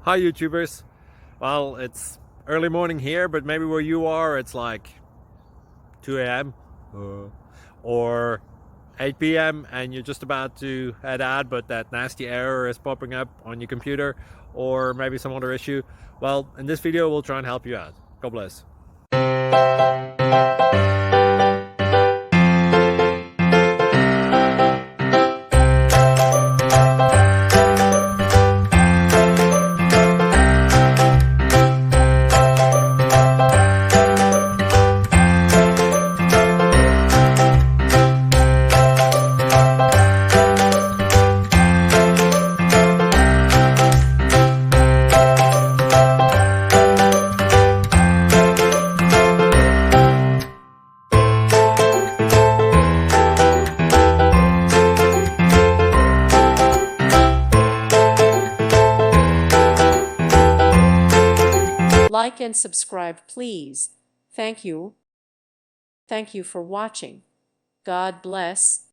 Hi YouTubers. Well, it's early morning here, but maybe where you are it's like 2 a.m. or 8 p.m. and you're just about to head out, but that nasty error is popping up on your computer, or maybe some other issue. Well, in this video we'll try and help you out. God bless. Like and subscribe, please. Thank you. Thank you for watching. God bless.